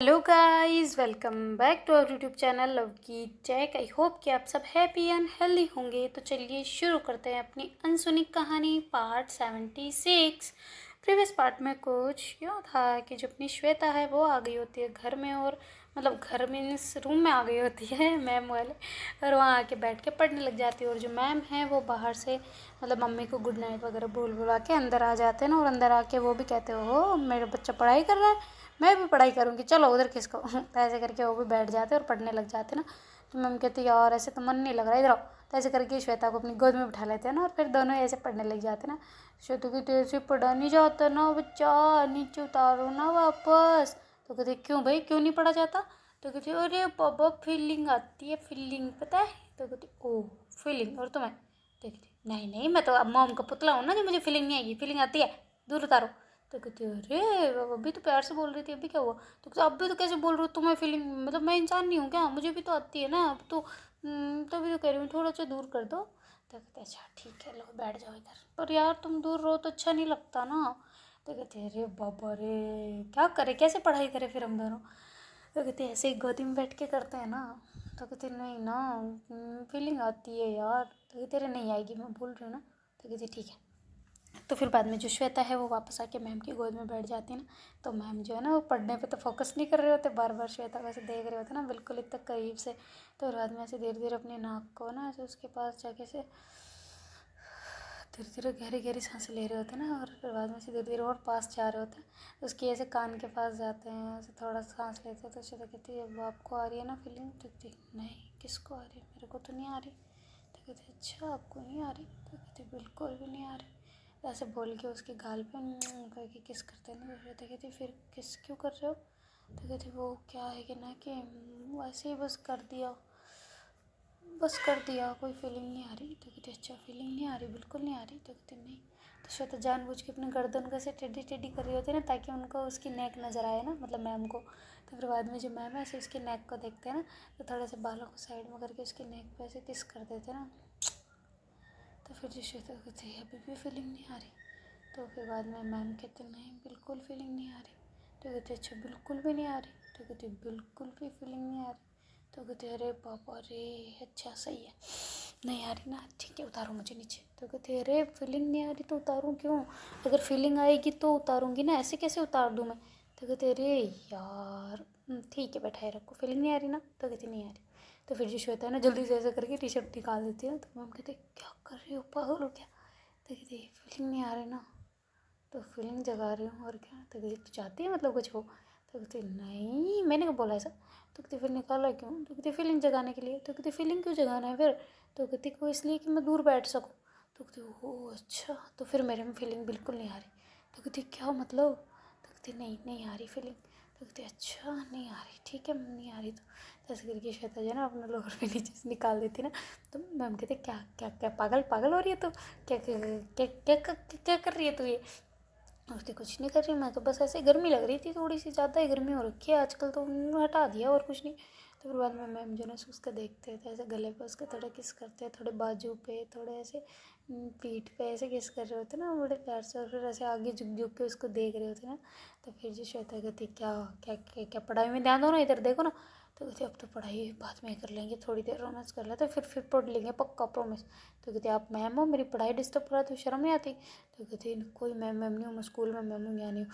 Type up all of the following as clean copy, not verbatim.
Hello guys, welcome back to our YouTube channel love की tech. I hope कि आप सब हैप्पी एंड हेल्दी होंगे। तो चलिए शुरू करते हैं अपनी अनसुनी कहानी पार्ट 76। प्रीवियस पार्ट में कुछ यूँ था कि जो अपनी श्वेता है वो आ गई होती है घर में, और मतलब घर में इस रूम में आ गई होती है मैम वाले, और वहाँ आके बैठ के पढ़ने लग जाती है। और जो मैम है वो बाहर से मतलब मम्मी को गुड नाइट वगैरह बोल बुला के अंदर आ जाते हैं ना, और अंदर आके वो भी कहते हो मेरा बच्चा पढ़ाई कर रहा है, मैं भी पढ़ाई करूँगी, चलो उधर किसको तो ऐसे करके वो भी बैठ जाते और पढ़ने लग जाते ना। तो मैम कहती यार ऐसे तो मन नहीं लग रहा, इधर आओ। तो ऐसे करके श्वेता को अपनी गोद में बिठा लेते हैं ना, और फिर दोनों ऐसे पढ़ने लग जाते ना। श्वेता की तेज से पढ़ा नहीं जाता ना बच्चा, नीचे उतारो ना वापस। तो कहते क्यों भाई, क्यों नहीं पढ़ा जाता? तो कहते अरे पापा फीलिंग आती है, फीलिंग पता है? तो कहते ओ फीलिंग, और तुम्हें? तो कहती नहीं नहीं, मैं तो अब मॉम का पुतला हूँ ना, जो मुझे फीलिंग नहीं आएगी, फीलिंग आती है, दूर उतारो। तो कहती अरे अभी तो प्यार से बोल रही थी, अभी क्या हुआ? तो कहती अभी तो कैसे बोल रही हो, तुम्हें फीलिंग मतलब मैं इंसान नहीं हूँ क्या? मुझे भी तो आती है ना अब तो। तभी तो कह रही हूँ थोड़ा सा दूर कर दो। तो कहते अच्छा ठीक है, लो बैठ जाओ इधर। पर यार तुम दूर रहो तो अच्छा नहीं लगता ना। तो कहते अरे बाबा रे, क्या करे, कैसे पढ़ाई करें फिर हम दोनों? तो कहते ऐसे ही गोदी में बैठ के करते हैं ना। तो कहते नहीं ना, फीलिंग आती है यार। तो कहते अरे नहीं आएगी, मैं बोल रही हूँ ना। तो कहते ठीक है। तो फिर बाद में जो श्वेता है वो वापस आके मैम की गोद में बैठ जाती है ना। तो मैम जो है ना वो पढ़ने पे तो फोकस नहीं कर रहे होते, बार बार श्वेता को ऐसे देख रहे होते ना बिल्कुल इतना करीब से। तो बाद में ऐसे धीरे धीरे अपने नाक को ना ऐसे उसके पास जाके से धीरे धीरे गहरी गहरी सांसें ले रहे होते हैं ना, और फिर बाद में से धीरे धीरे और पास जा रहे होते हैं। उसकी ऐसे कान के पास जाते हैं, ऐसे थोड़ा सांस लेते हैं। तो श्वेता कहती है अब आपको आ रही है ना फीलिंग? तो कहती नहीं, किसको आ रही है, मेरे को तो नहीं आ रही। तो कहती अच्छा आपको नहीं आ रही? तो कहती बिल्कुल भी नहीं आ रही। ऐसे बोल के उसके गाल पे करके किस करते हैं ना। तो श्वेता कहती फिर किस क्यों कर रहे हो? तो कहती वो क्या है कि ना कि वैसे ही बस कर दिया, बस कर दिया, कोई फीलिंग नहीं आ रही। तो कहती अच्छा फीलिंग नहीं आ रही, बिल्कुल नहीं आ रही? तो कहती नहीं। तो श्वेता जानबूझ के अपनी गर्दन को ऐसे टेढ़ी टेढ़ी कर रही होती है ना, ताकि उनको उसकी नेक नज़र आए ना, मतलब मैम को। तो फिर बाद में जो मैम है ऐसे उसकी नेक को देखते हैं ना, तो थोड़े से बालों को साइड में करके उसकी नेक पे ऐसे किस कर देते हैं ना। तो फिर जो श्वेता कहती है अभी भी फीलिंग नहीं आ रही। तो फिर बाद में मैम कहते नहीं बिल्कुल फीलिंग नहीं आ रही। तो कहते अच्छा बिल्कुल भी नहीं आ रही? तो कहते बिल्कुल भी फीलिंग नहीं आ रही। तो कहते अरे पापा रे, अच्छा सही है, नहीं आ रही ना, ठीक है उतारो मुझे नीचे। तो कहते अरे फीलिंग नहीं आ रही तो उतारूँ क्यों? अगर फीलिंग आएगी तो उतारूँगी ना, ऐसे कैसे उतार दूँ मैं? तो कहते अरे यार ठीक है बैठाए रखो, फीलिंग नहीं आ रही ना? तो कहती नहीं आ रही। तो फिर जो श्वेता है ना जल्दी से ऐसे करके टी शर्ट निकाल देती है। तो मैम कहते क्या कर रही हो, पागल हो क्या? तो कहती फीलिंग नहीं आ रही ना? तो फीलिंग जगा रही हूँ और क्या। तो कहती तू चाहती है मतलब कुछ हो? तो कहती नहीं, मैंने कब बोला ऐसा? तो कहती फिर निकाला क्यों? तो कहती फीलिंग जगाने के लिए। तो कहती फीलिंग क्यों जगाना है फिर? तो कहती को इसलिए कि मैं दूर बैठ सकूँ। तो कहती ओह अच्छा, तो फिर मेरे में फीलिंग बिल्कुल नहीं आ रही। तो कहती क्या मतलब? तो कहती नहीं नहीं आ रही फीलिंग। तो कहती अच्छा नहीं आ रही, ठीक है नहीं आ रही। तो ऐसे करके श्वेता जो है ना अपना लोअर भी नीचे से निकाल देती ना। तो मैम कहते क्या क्या क्या पागल पागल हो रही है तो? क्या क्या क्या क्या क्या, क्या कर रही है तू ये? उसने कुछ नहीं कर रही, मैं तो बस ऐसे गर्मी लग रही थी, थोड़ी सी ज़्यादा ही गर्मी हो रखी है आजकल, तो हटा दिया और कुछ नहीं। तो फिर बाद में मैम जो ना उसका देखते थे, ऐसे गले पे उसके थोड़ा किस करते हैं, थोड़े बाजू पे, थोड़े ऐसे पीठ पे ऐसे किस कर रहे होते ना बड़े प्यार से, और फिर ऐसे आगे झुक झुक के उसको देख रहे होते ना। तो फिर जो श्वेता कहती क्या क्या क्या क्या पढ़ाई में ध्यान दो ना, इधर देखो ना। तो कहती अब तो पढ़ाई बाद में कर लेंगे, थोड़ी देर रोमांस कर लेते फिर पढ़ लेंगे पक्का प्रॉमिस। तो कहती आप मैम हो, मेरी पढ़ाई डिस्टर्ब करा तो शर्म नहीं आती? तो कहती कोई मैम मैम नहीं हूँ, मैं स्कूल में मैम हूँ, यहाँ नहीं हूँ,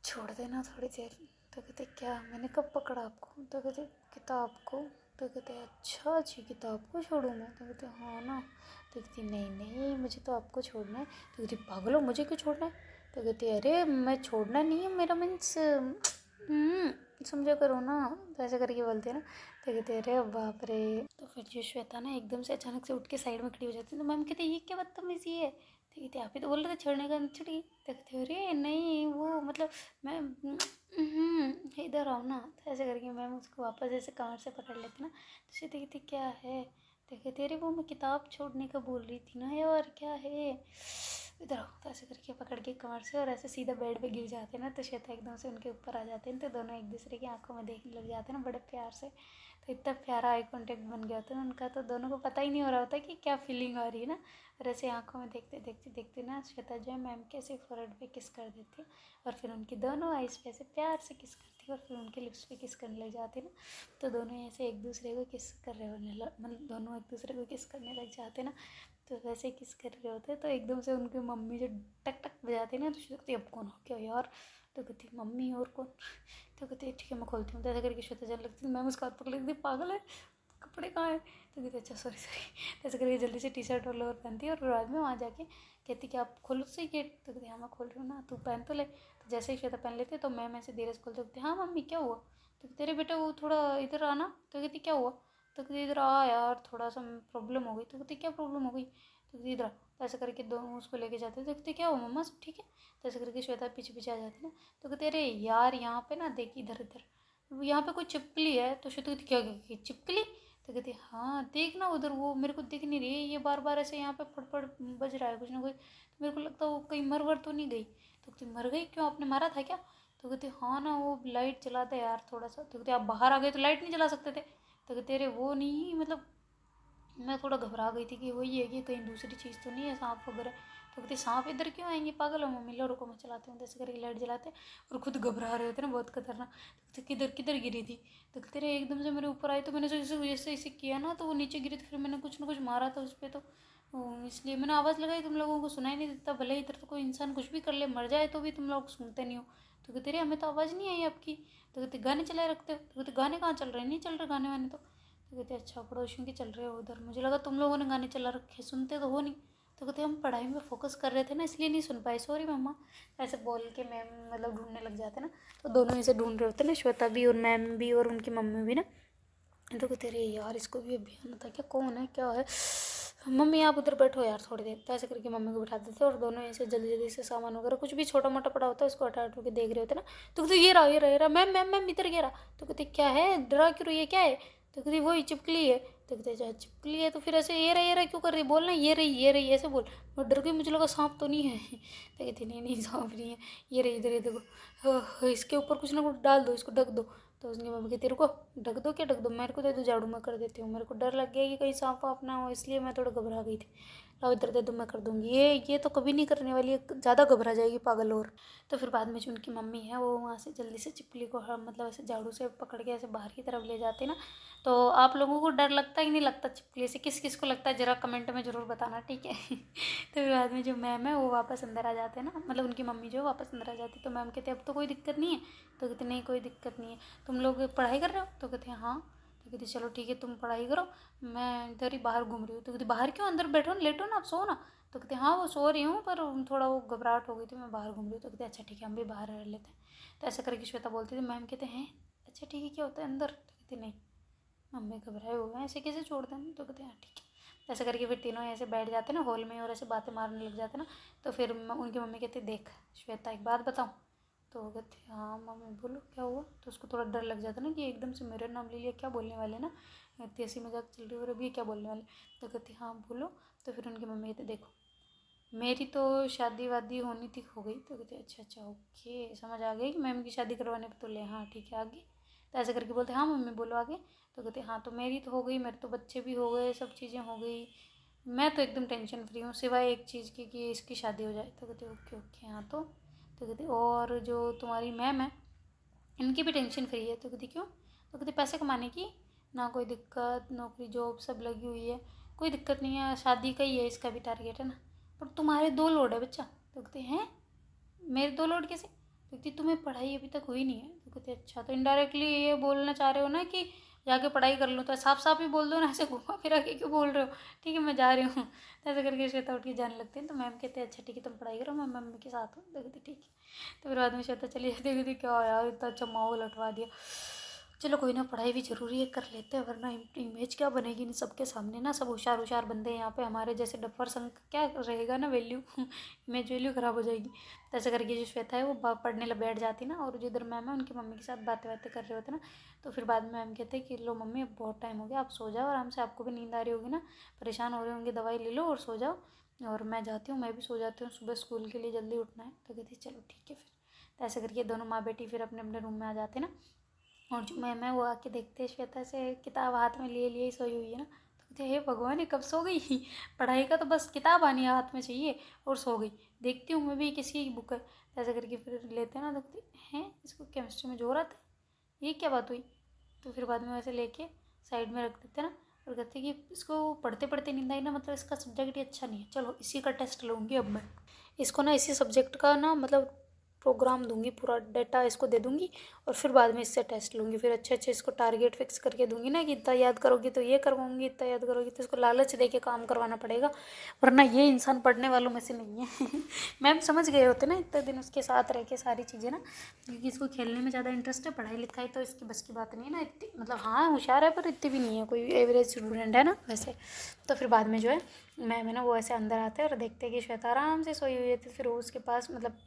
छोड़ देना थोड़ी देर। तो कहते क्या, मैंने कब पकड़ा आपको? तो कहते किताब को। तो कहते अच्छा जी किताब को छोड़ूँ मैं? तो कहते हाँ ना। तो कहती नहीं नहीं मुझे तो आपको छोड़ना है। तो कहती पागल हो, मुझे क्यों छोड़ना है? तो कहती अरे मैं छोड़ना नहीं है, मेरा मीन्स समझा करो ना। तो ऐसे करके बोलते हैं ना। तो कहते अरे बाप रे। तो फिर जो श्वेता ना एकदम से अचानक से उठ के साइड में खड़ी हो जाती है। तो मैम कहते ये क्या बदतमीजी है? तो कहते आप ही तो बोल रहे थे छोड़ने का, छुट गई। तो कहते अरे नहीं वो मतलब मैं इधर आओ ना। तो ऐसे करके मैम उसको वापस ऐसे कमर से पकड़ लेते ना। तो श्वेता कहती क्या है? तो कहते अरे वो मैं किताब छोड़ने का बोल रही थी ना यार, क्या है? इधर आओ, तो ऐसे करके पकड़ के कमर से और ऐसे सीधा बेड पे गिर जाते हैं ना, तो श्वेता एकदम से उनके ऊपर आ जाते हैं, तो दोनों एक दूसरे की आंखों में देखने लग जाते हैं ना बड़े प्यार से। तो इतना प्यारा आई कॉन्टेक्ट बन गया होता है उनका, तो दोनों को पता ही नहीं हो रहा होता कि क्या फीलिंग आ रही है ना। और ऐसे आंखों में देखते देखते देखते ना श्वेता जो है मैम के ऐसे फोrehead पे किस कर देती है, और फिर उनकी दोनों आइज़ पे ऐसे प्यार से किस करती है, और फिर उनके लिप्स पे किस करने लग जाती है ना। तो दोनों ऐसे एक दूसरे को किस कर रहे होने मतलब दोनों एक दूसरे को किस करने लग जाते हैं ना। तो वैसे किस कर रहे होते, तो एकदम से उनकी मम्मी जो टक टक बजाती है ना, तो सोचती है अब कौन हो क्या यार। तो कहती मम्मी और कौन। तो कहती है ठीक है मैं खोलती हूँ। तो ऐसा करके श्वेता जाने लगती है, मैम उसका हाथ पकड़ लेती है, पागल है कपड़े कहाँ है। तो कहती अच्छा सॉरी सॉरी। तो ऐसा करके जल्दी से टी शर्ट और लोअर पहनती है, और बाद में वहाँ जाके कहती कि आप खोलो सही गेट। तो कहती हाँ मैं खोल रही हूँ ना, तू पहन तो ले। तो जैसे ही श्वेता पहन लेते तो मैम ऐसे धीरे से खोलते, कहती हाँ मम्मी क्या हुआ। तो तेरे बेटा वो थोड़ा इधर आना। तो कहती क्या हुआ। तो कहती इधर आ यार थोड़ा सा प्रॉब्लम हो गई। तो कहती क्या प्रॉब्लम हो गई। तो कहती इधर आ। तो ऐसे करके दोनों उसको लेके जाते हैं। तो कहते क्या हुआ मम्मा सब ठीक है। तो ऐसे करके श्वेता पीछे पीछे आ जाती है ना। तो कहते अरे यार यहाँ पे ना देख इधर इधर यहाँ पे कोई चिपकली है। तो श्वेता कहती क्या चिपकली। तो कहती हाँ देख ना उधर, वो मेरे को दिख नहीं रही है, ये बार बार ऐसे यहाँ पे फटफट बज रहा है कुछ ना कुछ। तो मेरे को लगता है वो कहीं मर वर तो नहीं गई। तो कहती मर गई क्यों, आपने मारा था क्या। तो कहती हाँ ना वो लाइट चलाते यार थोड़ा सा। तो कहती आप बाहर आ गए तो लाइट नहीं चला सकते थे। तो कहते अरे वो नहीं मतलब मैं थोड़ा घबरा गई थी कि वही है कि कहीं दूसरी चीज़ तो नहीं है सांप वगैरह। तो कहती सांप इधर क्यों आएंगे पागल हो मम्मी, लो रुको मैं चलाती हूँ। तो ऐसे करके लाइट जलाते और खुद घबरा रहे होते ना बहुत खतरनाक। तो किधर किधर गिरी थी। तो कहते रहे एकदम से मेरे ऊपर आई, तो मैंने जैसे जैसे इसे किया ना तो वो नीचे गिरी, तो फिर मैंने कुछ ना कुछ मारा था उस पर। तो इसलिए मैंने आवाज़ लगाई, तुम लोगों को सुनाई नहीं देता, भले इधर तो कोई इंसान कुछ भी कर ले मर जाए तो भी तुम लोग सुनते नहीं हो। तो कहते रहे हमें तो आवाज़ नहीं आई आपकी। तो कहते गाने चलाए रखते हो। तो कहते गाने कहाँ चल रहे हैं, नहीं चल रहे गाने वाने। तो कहते अच्छा पड़ोसियों के चल रहे हो उधर, मुझे लगा तुम लोगों ने गाने चला रखे, सुनते तो हो नहीं। तो कहते हम पढ़ाई में फोकस कर रहे थे ना इसलिए नहीं सुन पाए, सॉरी मम्मा। ऐसे बोल के मैम मतलब ढूंढने लग जाते ना। तो दोनों ऐसे ढूंढ रहे होते ना, श्वेता भी और मैम भी और उनकी मम्मी भी ना। तो कहते अरे यार इसको भी अभी आना था क्या, कौन है क्या है। मम्मी आप उधर बैठो यार थोड़ी देर। तो ऐसे करके मम्मी को बिठा देते और दोनों ऐसे जल्दी जल्दी से सामान वगैरह कुछ भी छोटा मोटा पड़ा होता है उसको हटा हटा के देख रहे होते ना। तो कहते ये रहा ये रहा ये रहा, मैम मैम मैम इधर गिरा। तो कहते क्या है डरा क्यों रही है क्या है। तो कहती वही चिपकली है। तो कहते अच्छा चिपकली है तो फिर ऐसे ये रहा क्यों कर रही, बोलना ये रही ऐसे बोल। मैं डर गई, मुझे लगा सांप तो नहीं है। तो कहती नहीं नहीं सांप नहीं है, ये रही इधर, ये देखो इसके ऊपर कुछ ना कुछ डाल दो, इसको ढक दो। तो उसकी मम्मी कहती रुको ढक दो क्या ढक दो, मेरे को दे दो झाड़ू मैं कर देती हूँ, मेरे को डर लग गया कि कहीं सांप वाप ना हो इसलिए मैं थोड़ा घबरा गई थी। लाओ इधर दे दो मैं कर दूँगी, ये तो कभी नहीं करने वाली है, ज़्यादा घबरा जाएगी पागल। और तो फिर बाद में जो उनकी मम्मी है वो वहाँ से जल्दी से चिपकली को मतलब ऐसे झाड़ू से पकड़ के ऐसे बाहर की तरफ ले जाते ना। तो आप लोगों को डर लगता ही नहीं लगता चिपकली से, किस किस को लगता है ज़रा कमेंट में ज़रूर बताना ठीक है। तो फिर बाद में जो मैम है वो वापस अंदर आ जाते हैं ना, मतलब उनकी मम्मी जो है वापस अंदर आ जाती है। तो मैम कहते अब तो कोई दिक्कत नहीं है। तो कहते नहीं कोई दिक्कत नहीं है, तुम लोग पढ़ाई कर रहे हो। तो कहते हैं हाँ। तो कहती चलो ठीक है तुम पढ़ाई करो, मैं इधर ही बाहर घूम रही हूँ। तो कहती बाहर क्यों, अंदर बैठो ना लेटो ना आप सो ना। तो कहते हाँ वो सो रही हूँ पर थोड़ा वो घबराहट हो गई थी मैं बाहर घूम रही हूँ। तो कहते अच्छा ठीक है हम भी बाहर रह लेते हैं। तो ऐसा करके श्वेता बोलती थी, मैम कहते हैं अच्छा ठीक है क्या होता है अंदर। तो कहती नहीं मम्मी घबराए हुए हैं ऐसे कैसे छोड़ दें। तो कहते हैं हाँ ठीक है। ऐसे करके फिर तीनों ऐसे बैठ जाते ना हॉल में और ऐसे बातें मारने लग जाते ना। तो फिर उनकी मम्मी कहती देख श्वेता एक बात बताऊँ। तो वो कहती हाँ मम्मी बोलो क्या हुआ। तो उसको थोड़ा डर लग जाता ना कि एकदम से मेरा नाम ले लिया, क्या बोलने वाले ना, इतनी हंसी मजाक चल रही है और अभी क्या बोलने वाले। तो कहती हाँ बोलो। तो फिर उनकी मम्मी कहती देखो मेरी तो शादी वादी होनी थी हो गई। तो कहते अच्छा अच्छा ओके समझ आ गई कि मैम की शादी करवाने पे तो ले, हाँ ठीक है आगे। तो ऐसे करके बोलते हाँ मम्मी बोलो आगे। तो कहते हाँ तो मेरी तो हो गई, मेरे तो बच्चे भी हो गए, सब चीज़ें हो गई, मैं तो एकदम टेंशन फ्री हूँ सिवाय एक चीज़ की कि इसकी शादी हो जाए। तो कहते ओके ओके हाँ तो कहते और जो तुम्हारी मैम है इनकी भी टेंशन फ्री है। तो कहती क्यों। तो कहती पैसे कमाने की, ना कोई दिक्कत, नौकरी जॉब सब लगी हुई है, कोई दिक्कत नहीं है, शादी का ही है इसका भी टारगेट है ना। पर तुम्हारे 2 लोड है बच्चा। तो कहते हैं मेरे 2 लोड कैसे। तो कहती तुम्हें पढ़ाई अभी तक हुई नहीं है। तो कहते अच्छा तो इनडायरेक्टली ये बोलना चाह रहे हो ना कि जाके पढ़ाई कर लो। तो साफ साफ ही बोल दो ना, ऐसे घुमा फिरा के क्यों बोल रहे हो। ठीक है मैं जा रही हूँ। तो ऐसे करके श्वेता उठ के जाने लगती है। तो मैम कहते हैं अच्छा ठीक है तुम पढ़ाई करो मैं मम्मी के साथ हूँ। तो कहती ठीक है। तो फिर बाद में श्वेता चली जाती, कहती क्या यार इतना अच्छा माहौल हटवा दिया, चलो कोई ना पढ़ाई भी ज़रूरी है कर लेते हैं वरना इमेज क्या बनेगी इन सबके सामने ना, सब होशियार होशियार बंदे हैं यहाँ पे, हमारे जैसे डफर संग क्या रहेगा ना वैल्यू। इमेज वैल्यू ख़राब हो जाएगी। तो ऐसा करके जो श्वेता है वो पढ़ने लग बैठ जाती ना, और जो इधर मैम है उनकी मम्मी के साथ बातें बातें कर रहे होते ना। तो फिर बाद में मैम कहते हैं कि लो मम्मी अब बहुत टाइम हो गया आप सो जाओ आराम से, आपको भी नींद आ रही होगी ना, परेशान हो रहे होंगे, दवाई ले लो और सो जाओ। और मैं जाती हूँ, मैं भी सो जाती हूँ, सुबह स्कूल के लिए जल्दी उठना है। तो कहती चलो ठीक है फिर। तो ऐसे करके दोनों माँ बेटी फिर अपने अपने रूम में आ जाते ना। और जो मैं वो आके देखते श्वेता से किताब हाथ में लिए लिए सोई हुई है ना। तो कहते हे भगवान ये कब सो गई पढ़ाई का तो बस किताब आनी हाथ में चाहिए और सो गई। देखती हूँ मैं भी किसी की बुक है। तो ऐसा करके फिर लेते हैं ना, तो कहते हैं इसको केमिस्ट्री में जो रहा था, ये क्या बात हुई। तो फिर बाद में वैसे लेके साइड में रख देते ना, और कहते कि इसको पढ़ते पढ़ते नींद आई ना, मतलब इसका सब्जेक्ट ही अच्छा नहीं है, चलो इसी का टेस्ट लूँगी अब मैं। इसको ना इसी सब्जेक्ट का ना मतलब प्रोग्राम दूंगी, पूरा डाटा इसको दे दूंगी और फिर बाद में इससे टेस्ट लूँगी। फिर अच्छे अच्छे इसको टारगेट फिक्स करके दूंगी ना कि इतना याद करोगी तो ये करवाऊंगी, इतना याद करोगी तो इसको लालच दे के काम करवाना पड़ेगा, वरना ये इंसान पढ़ने वालों में से नहीं है। मैम समझ गए होते ना इतने दिन उसके साथ रह के सारी चीज़ें ना, क्योंकि इसको खेलने में ज़्यादा इंटरेस्ट है, पढ़ाई लिखाई तो इसकी बस की बात नहीं है ना इतनी, मतलब हाँ होशियार है पर इतनी भी नहीं है, कोई एवरेज स्टूडेंट है ना वैसे। तो फिर बाद में जो है मैम है ना वो ऐसे अंदर आते हैं और देखते हैं कि श्वेता आराम से सोई हुई थी। फिर वो उसके पास मतलब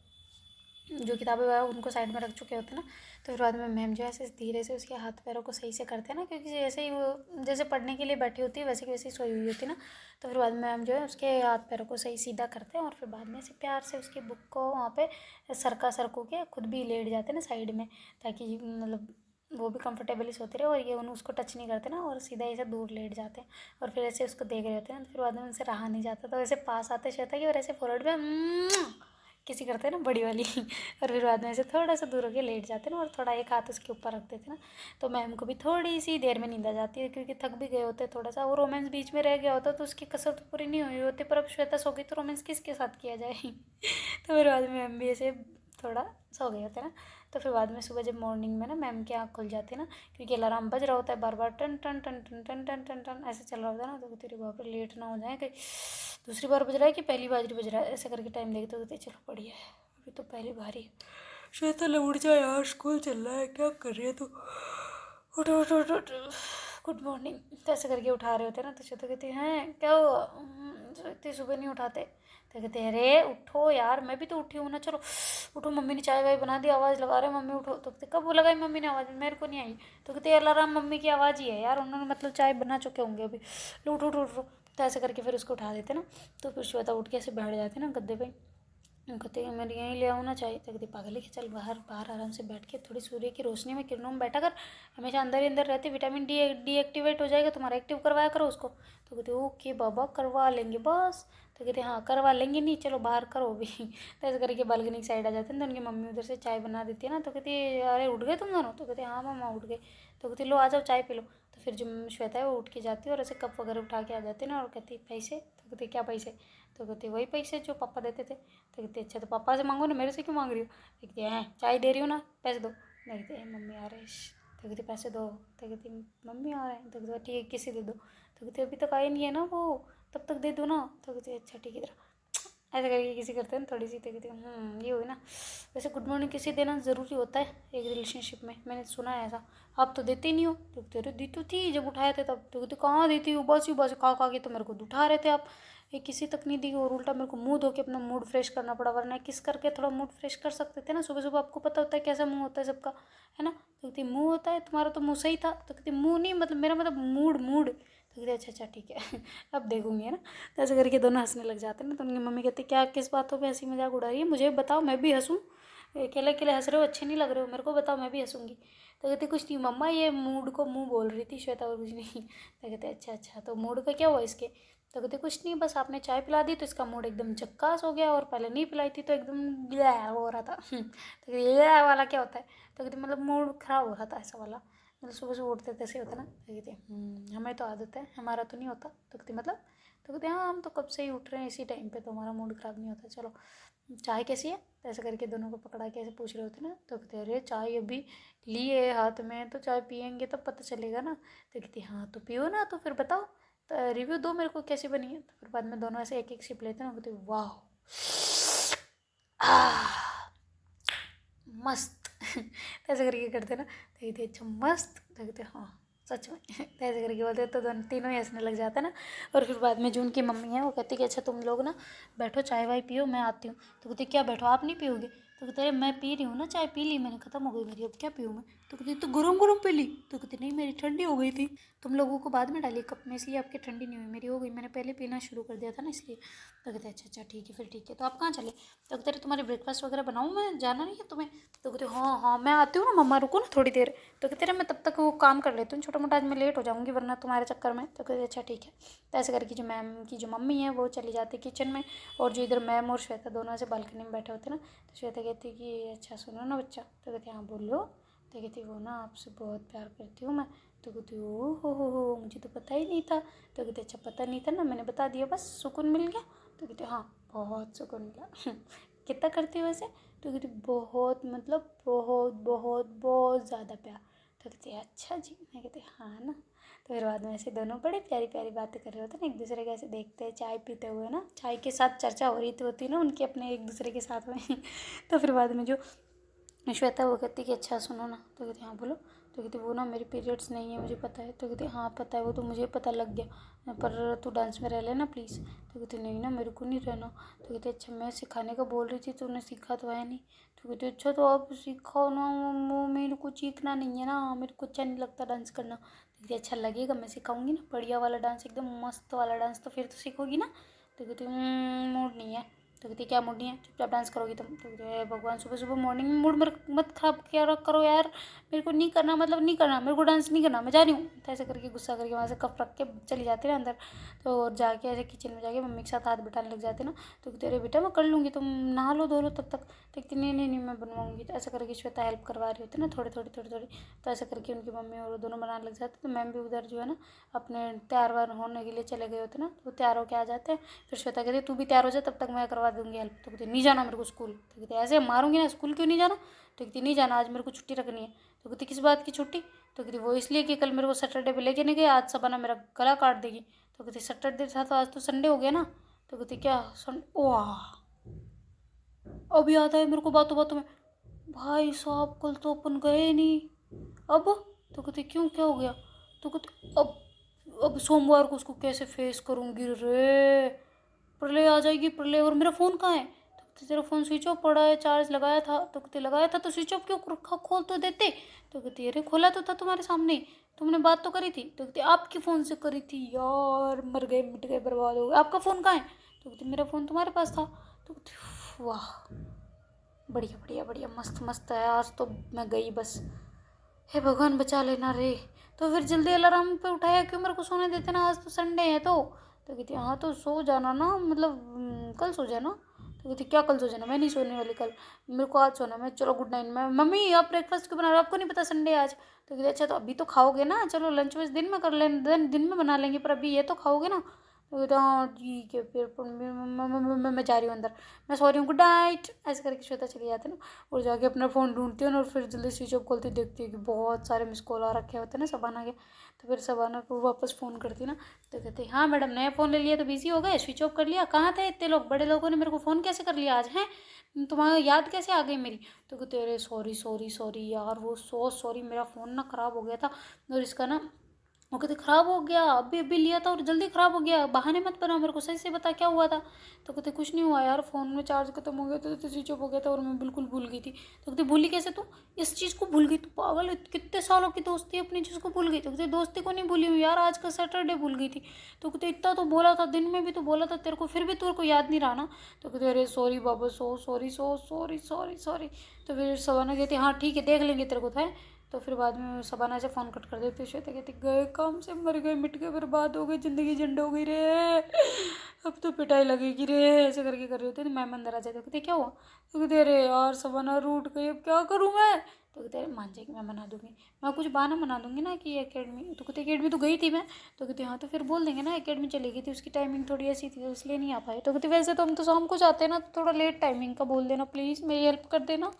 जो किताबें वगैरह उनको साइड में रख चुके होते हैं ना। तो फिर बाद में मैम जो है ऐसे धीरे से उसके हाथ पैरों को सही से करते हैं ना, क्योंकि जैसे ही वो जैसे पढ़ने के लिए बैठी होती है वैसे की वैसे ही सोई हुई होती है ना। तो फिर बाद में मैम जो है उसके हाथ पैरों को सही सीधा करते हैं और फिर बाद में ऐसे प्यार से उसकी बुक को वहाँ पे सरका के खुद भी लेट जाते हैं ना साइड में, ताकि मतलब वो भी कंफर्टेबली सोते रहे और ये उन्हें उसको टच नहीं करते ना, और सीधा ऐसे दूर लेट जाते हैं और फिर ऐसे उसको देख रहे होते हैं। फिर बाद में उनसे रहा नहीं जाता, तो ऐसे पास आते श्वेता की और ऐसे फोरवर्ड में किसी करते हैं ना बड़ी वाली। और फिर बाद में ऐसे थोड़ा सा दूर होके लेट जाते हैं ना और थोड़ा एक हाथ उसके ऊपर रख देते ना। तो मैम को भी थोड़ी सी देर में नींद आ जाती है, क्योंकि थक भी गए होते थोड़ा सा, वो रोमांस बीच में रह गया होता तो उसकी कसर तो पूरी नहीं हुई होती, पर अब श्वेता सो गई तो रोमांस किसके साथ किया जाए। तो फिर बाद में मैम भी ऐसे थोड़ा सो गए होते ना। तो फिर बाद में सुबह जब मॉर्निंग में ना मैम की आँख खुल जाती है ना, क्योंकि अलार्म बज रहा होता है बार बार, टन टन टन टन टन टन टन टन ऐसे चल रहा होता है ना। तो तेरे बाप रे लेट ना हो जाए, कहीं दूसरी बार बज रहा है कि पहली बार बज रहा है, ऐसे करके टाइम देखते होते चलो बढ़िया है अभी तो पहली बार ही। श्वेता ले उठ जा यार, स्कूल चल रहा है, क्या कर रही है तू, उठ उठ उठ उठ, गुड मॉर्निंग। तो ऐसे करके उठा रहे होते ना। तो श्वेता कहती हैं क्या हुआ, इतनी सुबह नहीं उठाते। तो कहते हैं अरे उठो यार, मैं भी तो उठी हूँ ना, चलो उठो, मम्मी ने चाय वाय बना दी, आवाज़ लगा रहे मम्मी उठो। तो कहते कब लगाई मम्मी ने आवाज़, मेरे को नहीं आई। तो कहते अलार्म मम्मी की आवाज़ ही है यार, उन्होंने मतलब चाय बना चुके होंगे अभी, लो उठो उठो उठो। तो ऐसे करके फिर उसको उठा देते ना। तो फिर श्वेता उठ के ऐसे बैठ जाती ना गद्दे पे। कहते हैं मेरे यहीं ले आओ ना चाहिए। तो कहती पागल है कि चल बाहर बाहर आराम से बैठ के थोड़ी सूर्य की रोशनी में किरणों में बैठा कर, हमेशा अंदर ही अंदर रहती, विटामिन डी डीएक्टिवेट हो जाएगा तुम्हारा, एक्टिव करवाया करो उसको। तो कहते ओके बाबा करवा लेंगे बस। तो कहते हाँ करवा लेंगे, नहीं चलो बाहर करो भी। तो ऐसे करके बालकनी की साइड आ जाते हैं। तो उनकी मम्मी उधर से चाय बना देती है ना। तो कहती अरे उठ गए तुम दोनों। तो कहते हाँ मामा उठ गए। तो कहती लो आ जाओ चाय पी लो। तो फिर जो श्वेता है वो उठ के जाती है और ऐसे कप वगैरह उठा के आ जाती है ना, और कहती पैसे। तो कहती क्या पैसे। तो कहती वही पैसे जो पापा देते थे। तो कहती अच्छा तो पापा से मांगो ना, मेरे से क्यों मांग रही हो। तो कहती है चाय दे रही हो ना, पैसे दो। तो कहती है मम्मी आ रहे। तो कहती पैसे दो। तो कहती मम्मी आ रहे हैं। तो कहती ठीक है किसी दे दो। तो कहती अभी तक आए नहीं है ना वो, तब तक दे दो ना। तो कहती अच्छा ठीक है इधर, ऐसे करके किसी करते हैं ना थोड़ी सी। तो कहती ये हुई ना। वैसे गुड मॉर्निंग किसी देना ज़रूरी होता है एक रिलेशनशिप में, मैंने सुना है ऐसा। आप तो देते ही नहीं हो। तो कहते अरे दी तो थी जब उठाए थे तब। तो कहते कहाँ देती हो, बस खा के तो मेरे को उठा रहे थे आप, ये किसी तक नहीं दी। और उल्टा मेरे को मुँह धो के अपना मूड फ्रेश करना पड़ा, वरना किस करके थोड़ा मूड फ्रेश कर सकते थे ना सुबह सुबह, आपको पता होता है कैसा मुँह होता है सबका, है ना। तो कहती मुँह होता है तुम्हारा, तो मुँह सही था। तो कहती मुँह नहीं मतलब मेरा मतलब मूड मूड। तो कहते अच्छा अच्छा ठीक है। अब देखूंगी, है ना। तो ऐसे करके दोनों हंसने लग जाते हैं ना। तो उनकी मम्मी कहती क्या किस बातों पे हंसी मजाक उड़ा रही है, मुझे बताओ मैं भी हंसूँ, अकेले अकेले हंस रहे हो, अच्छे नहीं लग रहे हो, मेरे को बताओ मैं भी हंसूंगी। तो कहते कुछ नहीं मम्मा, ये मूड को मुँह बोल रही थी श्वेता और कुछ नहीं। तो कहते अच्छा अच्छा तो मूड का क्या हुआ इसके। तो कहते कुछ नहीं बस आपने चाय पिला दी तो इसका मूड एकदम झक्कास हो गया, और पहले नहीं पिलाई थी तो एकदम ग्लै हो रहा था। तो ग्लै वाला क्या होता है। तो कहते मतलब मूड खराब हो रहा था ऐसा वाला, मतलब सुबह सुबह उठते तैसे होता ना। तो कहते हमें तो आदत है, हमारा तो नहीं होता। तो कहते मतलब। तो कहते हाँ हम तो कब से ही उठ रहे हैं इसी टाइम पे, तो हमारा मूड ख़राब नहीं होता, चलो चाय कैसी है। तो ऐसे करके दोनों को पकड़ा के ऐसे पूछ रहे होते ना। तो कहते अरे चाय अभी लिए हाथ में, तो चाय पियेंगे तब पता चलेगा ना। तो कहती हाँ तो पियो ना, तो फिर बताओ, तो रिव्यू दो मेरे को कैसी बनी है। तो फिर बाद में दोनों ऐसे एक एक सिप लेते हैं, कहते वाह मस्त। तो ऐसे करके करते ना। तो कहते अच्छा मस्त। तो कहते हाँ सच में। तो ऐसे करके बोलते तो दोनों तीनों ही हंसने लग जाता है ना। और फिर बाद में जो उनकी मम्मी है वो कहती कि अच्छा तुम लोग ना बैठो चाय वाय पियो, मैं आती हूँ। तो कहती क्या बैठो आप नहीं पियोगे। तो कहते अरे मैं पी रही हूँ ना, चाय पी ली मैंने, ख़त्म हो गई मेरी, अब क्या पीऊँ मैं। तो कहती तो गरम गरम पी ली। तो कहती नहीं मेरी ठंडी हो गई थी, तुम लोगों को बाद में डाली कप में, इसलिए आपकी ठंडी नहीं हुई, मेरी हो गई, मैंने पहले पीना शुरू कर दिया था ना इसलिए। तो कहते अच्छा अच्छा ठीक है फिर ठीक है, तो आप कहाँ चले। तो कहते अरे तुम्हारे ब्रेकफास्ट वगैरह बनाऊँ मैं, जाना नहीं है तुम्हें। तो कहते हाँ हाँ मैं आती हूँ ना मम्मा, रुको ना थोड़ी देर। तो कहते मैं तब तक वो काम कर लेती हूँ छोटा मोटा, आज मैं लेट हो जाऊँगी वरना तुम्हारे चक्कर में। तो कहते अच्छा ठीक है। तो ऐसे करके जो मैम की जो मम्मी है वो चली जाती किचन में, और जो इधर मैम और श्वेता दोनों ऐसे बालकनी में बैठे होते ना। तो श्वेता कहती कि अच्छा सुनो ना बच्चा। तो कहते हाँ बोलो। तो कहती वो ना आपसे बहुत प्यार करती हूँ मैं। तो कहती ओ हो मुझे तो पता ही नहीं था। तो कहते अच्छा पता नहीं था ना, मैंने बता दिया बस, सुकून मिल गया। तो कहते हाँ बहुत सुकून मिला। कितना करती हो वैसे। तो कहती बहुत, मतलब बहुत बहुत बहुत ज़्यादा प्यार। तो कहती अच्छा जी। मैं कहती हाँ ना। तो फिर बाद में ऐसे दोनों बड़ी प्यारी प्यारी बातें कर रहे होते ना एक दूसरे के, ऐसे देखते हैं चाय पीते हुए ना, चाय के साथ चर्चा हो रही थी होती ना उनकी अपने एक दूसरे के साथ में। तो फिर बाद में जो श्वेता वो कहती कि अच्छा सुनो ना। तो कहती हाँ बोलो। तो कहती वो ना मेरी पीरियड्स नहीं है मुझे पता है। तो कहती हाँ पता है, वो तो मुझे पता लग गया, पर तू डांस में रह लेना प्लीज़। तो कहती नहीं ना मेरे को नहीं रहना। तो कहती अच्छा मैं सिखाने का बोल रही थी, तूने सीखा तो है नहीं। तो कहती अच्छा तो आप सिखाओ ना, वो मेरे को सीखना नहीं है ना, मेरे को अच्छा नहीं लगता डांस करना। तो कहती अच्छा लगेगा, मैं सिखाऊंगी ना बढ़िया वाला डांस, एकदम मस्त वाला डांस, तो फिर तो सीखोगी ना। तो कहती मूड नहीं है। तो कहती क्या मूड नहीं है, चुपचाप डांस करोगी तुम। तो कहते भगवान सुबह सुबह मॉर्निंग में मूड मत खराब किया करो यार, मेरे को नहीं करना, मतलब नहीं करना, मेरे को डांस नहीं करना, मैं जा रही हूँ। तो ऐसे करके गुस्सा करके वहाँ से कप रख के चली जाती है अंदर। तो और जाके ऐसे किचन में जाके मम्मी के साथ हाथ बिठाने लग जाते ना। तो कहते अरे बेटा मैं कर लूँगी, तुम नहा लो धो लो तब तक। तो कहती नहीं नहीं नहीं मैं बनवाऊँगी। तो ऐसा करके श्वेता हेल्प करवा रही होती ना थोड़ी थोड़ी थोड़ी थोड़ी। तो ऐसा करके उनकी मम्मी और दोनों बनाने लग जाते। तो मैम भी उधर जो है ना अपने तैयार वार होने के लिए चले गए होते ना, तो तैयार होके आ जाते हैं। फिर श्वेता कहती तू भी तैयार हो जा, तब तक मैं करवा दूँगी हेल्प। तो कहती नहीं जाना मेरे को स्कूल। तो कहती ऐसे मारूंगी ना, स्कूल क्यों नहीं जाना। तो कहती नहीं जाना, आज मेरे को छुट्टी रखनी है। तो कहती किस बात की छुट्टी। तो कहती वो इसलिए कि कल मेरे को सैटरडे पे लेके नहीं गए, आज सबा मेरा गला काट देगी। तो कहती सैटरडे था तो आज तो संडे हो गया ना। तो कहती क्या वाह, अब याद आया मेरे को बातों बातों में, भाई साहब कल तो अपन गए नहीं। अब। तो कहते क्यों क्या हो गया। तो कहते अब सोमवार को उसको कैसे फेस करूँगी रे, प्रलय आ जाएगी प्रलय, और मेरा फ़ोन कहाँ है। तो कहते तेरा फ़ोन स्विच ऑफ पड़ा है, चार्ज लगाया था। तो कहते लगाया था तो स्विच ऑफ क्यों रखा, खोल तो देते। तो कहती अरे खोला तो था तुम्हारे सामने, तुमने बात तो करी थी। तो कहती आपके फ़ोन से करी थी यार, मर गए मिट गए बर्बाद हो गए, आपका फ़ोन कहाँ है। तो कहती मेरा फ़ोन तुम्हारे पास था। तो कहती वाह बढ़िया बढ़िया बढ़िया मस्त मस्त है, आज तो मैं गई बस, हे भगवान बचा लेना रे। तो फिर जल्दी अलार्म पे उठाया क्यों, मेरे को सोने देते ना, आज तो संडे है। तो कहती हाँ तो सो जाना ना, मतलब कल सो जाना। तो कहती क्या कल सो जाना, मैं नहीं सोने वाली कल, मेरे को आज सोना। मैं चलो गुड नाइट। मैं मम्मी आप ब्रेकफास्ट क्यों बना रहे हो, आपको नहीं पता संडे आज। तो कहती अच्छा तो अभी तो खाओगे ना, चलो लंच वंच दिन में कर लें, दिन में बना लेंगे, पर अभी ये तो खाओगे ना। तो कहते हाँ ठीक है फिर मैं जा रही हूँ अंदर, मैं सो रही हूँ गुड नाइट। ऐसे करके श्वेता चली जाती है ना, और जाके अपना फ़ोन ढूंढती है ना, और फिर जल्दी स्विच ऑफ खोलती देखती है कि बहुत सारे मिस कॉल आ रखे होते हैं ना सबाना के। तो फिर सबाना को वापस फ़ोन करती ना। तो कहती हाँ मैडम नया फ़ोन ले लिया तो बिजी हो गए, स्विच ऑफ कर लिया, कहाँ थे इतने लोग, बड़े लोगों ने मेरे को फ़ोन कैसे कर लिया आज हैं, तुम्हारा याद कैसे आ गई मेरी। तो कहते अरे सॉरी सॉरी सॉरी यार, वो सो सॉरी, मेरा फ़ोन ना ख़राब हो गया था, और इसका ना वो कहते ख़राब हो गया, अभी अभी लिया था और जल्दी ख़राब हो गया, बहाने मत बना, मेरे को सही से बता क्या हुआ था। तो कहते कुछ नहीं हुआ यार, फ़ोन में चार्ज खत्म हो गया था तो स्विच ऑफ हो गया था, और मैं बिल्कुल भूल गई थी। तो कहते भूली कैसे तू, इस चीज़ को भूल गई तू, पागल कितने सालों की दोस्ती अपनी चीज़ को भूल गई। तो कहते दोस्ती को नहीं भूली हूँ यार, आज का सैटरडे भूल गई थी। तो कहते इतना तो बोला था, दिन में भी तो बोला था तेरे को, फिर भी तेरे को याद नहीं रहा ना। तो कहते अरे सॉरी बाबा, so sorry so sorry sorry sorry. तो फिर सबाना कहती हाँ ठीक है देख लेंगे तेरे को था। तो फिर बाद में सबाना से फ़ोन कट कर देती, श्वेता कहती गए काम से, मर गए मिट गए बर्बाद हो गई, ज़िंदगी झंड हो गई रे, अब तो पिटाई लगेगी रे। ऐसे करके कर रही होती। तो मैम अंदर आ जाते, कहते क्या हुआ। तो कहते अरे यार सबाना रूठ गई, अब क्या करूँ मैं। तो कहते अरे मान जाएगी, मैं मना दूंगी, मैं कुछ बहाना बना दूंगी ना कि एकेडमी। तो कहते एकेडमी तो गई थी मैं। तो कहते हाँ तो फिर बोल देंगे ना एकेडमी चली गई थी, उसकी टाइमिंग थोड़ी ऐसी थी तो इसलिए नहीं आ पाए। तो कहते वैसे तो हम तो शाम को जाते हैं ना, तो थोड़ा लेट टाइमिंग का बोल देना प्लीज़, मेरी हेल्प कर देना,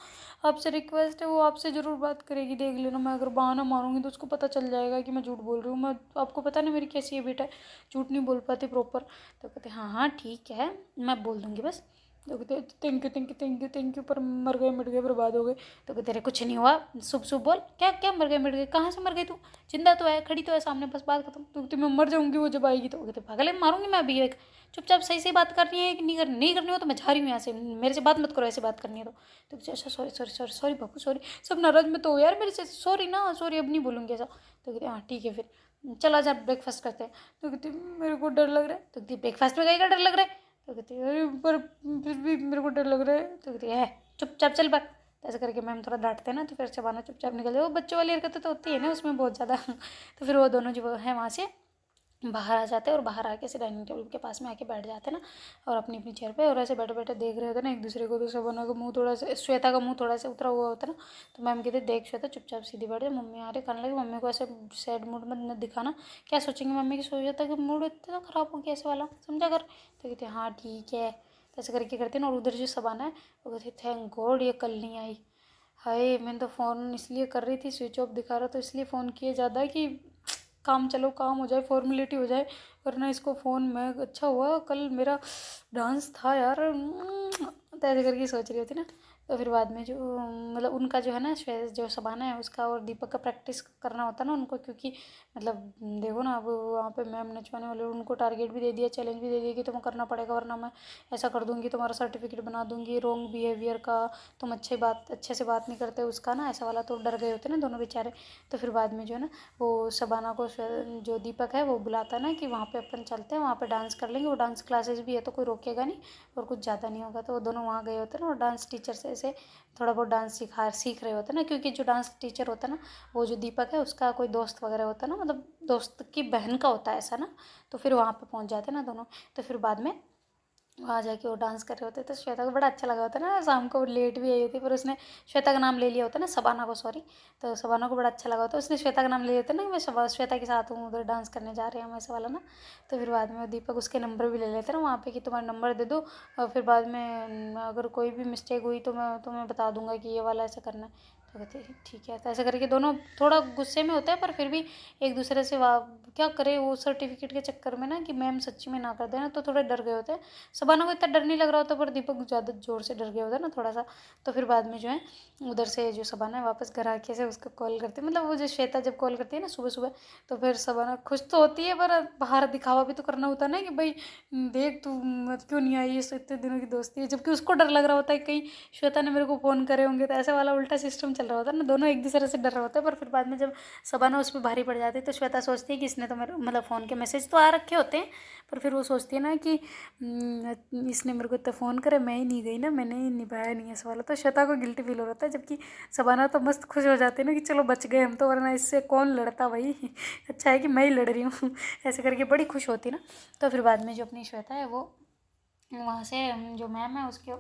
आपसे रिक्वेस्ट है, वो आपसे ज़रूर बात करेगी, देख लेना। मैं अगर बहाना मारूंगी तो उसको पता चल जाएगा कि मैं झूठ बोल रही हूँ, मैं आपको पता ना मेरी कैसी है बेटा, झूठ नहीं बोल पाती प्रॉपर। तो कहते हाँ हाँ ठीक है मैं बोल दूँगी बस। तो कहते thank you thank you thank you thank you, पर मर गए मिट गए बर्बाद हो गए। तो कहते तेरे कुछ नहीं हुआ, शुभ शुभ बोल, क्या क्या मर गए मिट गए, कहाँ से मर गई तू, जिंदा तो है, खड़ी तो है सामने, बस बात खत्म। तो कहती मैं मर जाऊंगी वो जब आएगी। तो कहते पागल है, मारूंगी मैं अभी। एक चुपचाप सही से बात करनी है कि नहीं करनी हो तो मैं जा रही हूँ यहाँ से, मेरे से बात मत करो, ऐसे बात करनी है तो कहते अच्छा सॉरी सॉरी सॉरी सॉरी बापू सॉरी, सब नाराज में तो हो यार मेरे से, सॉरी ना सॉरी, अब नहीं बोलूँगी ऐसा। तो कहते हाँ ठीक है फिर चला जा ब्रेकफास्ट करते हैं। तो कहती मेरे को डर लग रहा है। तो कहती ब्रेकफास्ट में कहीं का डर लग रहा है। तो कहती है अरे पर फिर भी मेरे को डर लग रहा है। तो कहती है चुपचाप चल बात। तो ऐसे करके मैम थोड़ा डांटते हैं ना, तो फिर शबाना चुपचाप निकल जाए। वो बच्चों वाली हरकतें तो होती है ना उसमें बहुत ज़्यादा। तो फिर वो दोनों जो है वहाँ से बाहर आ जाते हैं और बाहर आके ऐसे डाइनिंग टेबल के पास में आके बैठ जाते हैं ना, और अपनी अपनी चेयर पे, और ऐसे बैठे बैठे देख रहे होते हैं ना एक दूसरे को। तो शबाना का मुंह थोड़ा सा, श्वेता का मुंह थोड़ा सा उतरा हुआ होता है ना। तो मैम कहते देख श्वेता चुपचाप सीधी बैठ जा, मम्मी आ रही, खाने लगी, मम्मी को ऐसे सैड मूड में मत दिखाना, क्या सोचेंगे मम्मी की, सोच जाता कि मूड इतना ख़राब हो गया ऐसे वाला, समझा कर। तो कहते हाँ ठीक है। तो ऐसे करके करते हैं ना, और उधर जो शबाना है वो कहती थैंक गॉड ये कल नहीं आई। हाय मैंने तो फ़ोन इसलिए कर रही थी, स्विच ऑफ दिखा रहा, तो इसलिए फ़ोन किया ज़्यादा कि काम चलो काम हो जाए, फॉर्मेलिटी हो जाए, वरना इसको फ़ोन में अच्छा हुआ कल मेरा डांस था यार। तो ऐसे करके सोच रही होती ना। तो फिर बाद में जो मतलब उनका जो है ना जो शबाना है उसका और दीपक का प्रैक्टिस करना होता है ना उनको, क्योंकि मतलब देखो ना अब वहाँ पे मैम नचवाने वाले, उनको टारगेट भी दे दिया, चैलेंज भी दे दिया कि तुम्हें करना पड़ेगा, वरना मैं ऐसा कर दूँगी, तुम्हारा सर्टिफिकेट बना दूँगी, रॉन्ग बिहेवियर का, तुम अच्छे से बात नहीं करते उसका ना, ऐसा वाला। तो डर गए होते ना दोनों बेचारे। तो फिर बाद में जो है ना वो शबाना को जो दीपक है वो बुलाता है ना कि वहाँ पे अपन चलते हैं, वहाँ पे डांस कर लेंगे, वो डांस क्लासेस भी है तो कोई रोकेगा नहीं और कुछ ज़्यादा नहीं होगा। तो वो दोनों वहाँ गए होते हैं ना, और डांस टीचर से ऐसे थोड़ा बहुत डांस सीख रहे होते हैं ना, क्योंकि जो डांस टीचर होता है ना वो जो दीपक है उसका कोई दोस्त वगैरह होता है ना, मतलब दोस्त की बहन का होता है ऐसा ना। तो फिर वहाँ पे पहुँच जाते हैं ना दोनों। तो फिर बाद में वहाँ जाके वो डांस कर रहे होते, तो श्वेता को बड़ा अच्छा लगा होता है ना, शाम को लेट भी आई होती पर उसने श्वेता का नाम ले लिया होता है ना, शबाना को सॉरी। तो शबाना को बड़ा अच्छा लगा होता है, उसने श्वेता का नाम ले लिया होता है ना कि मैं श्वेता के साथ हूँ, उधर डांस करने जा रहे हैं हम, ऐसा वाला ना। तो फिर बाद में वो दीपक उसके नंबर भी ले लेते हैं ना वहाँ पे कि तुम्हारा नंबर दे दो, और फिर बाद में अगर कोई भी मिस्टेक हुई तो मैं तुम्हें बता दूंगा कि ये वाला ऐसा करना है। तो कहते हैं ठीक है। तो ऐसा करके दोनों थोड़ा गुस्से में होते हैं, पर फिर भी एक दूसरे से क्या करे वो सर्टिफिकेट के चक्कर में ना कि मैम सच्ची में ना कर देना, तो थोड़े डर गए होते हैं। शबाना को इतना डर नहीं लग रहा होता, पर दीपक ज़्यादा जोर से डर गया होता है ना थोड़ा सा। तो फिर बाद में जो है उधर से जो शबाना है वापस घर आके से उसको कॉल करती है, मतलब वो जो श्वेता जब कॉल करती है ना सुबह सुबह, तो फिर शबाना खुश तो होती है, पर बाहर दिखावा भी तो करना होता है ना कि भाई देख तू मत क्यों नहीं आई, ये इतने दिनों की दोस्ती है, जबकि उसको डर लग रहा होता है कहीं श्वेता ने मेरे को फ़ोन करे होंगे। तो ऐसा वाला उल्टा सिस्टम चल रहा होता है ना, दोनों एक दूसरे से डर रहे होते हैं। पर फिर बाद में जब शबाना उस पर भारी पड़ जाती है तो श्वेता सोचती है कि इसने तो मेरे मतलब फ़ोन के मैसेज तो आ रखे होते हैं, पर फिर वो सोचती है ना कि इसने मेरे को इतना फ़ोन करे, मैं ही नहीं गई ना, मैंने ही निभाया नहीं ऐसा वाला। तो श्वेता को गिल्टी फील हो रहा था, जबकि शबाना तो मस्त खुश हो जाती है ना कि चलो बच गए हम तो, वरना इससे कौन लड़ता भाई। अच्छा है कि मैं ही लड़ रही हूँ। ऐसे करके बड़ी खुश होती ना। तो फिर बाद में जो अपनी श्वेता है वो वहाँ से जो मैम है उसके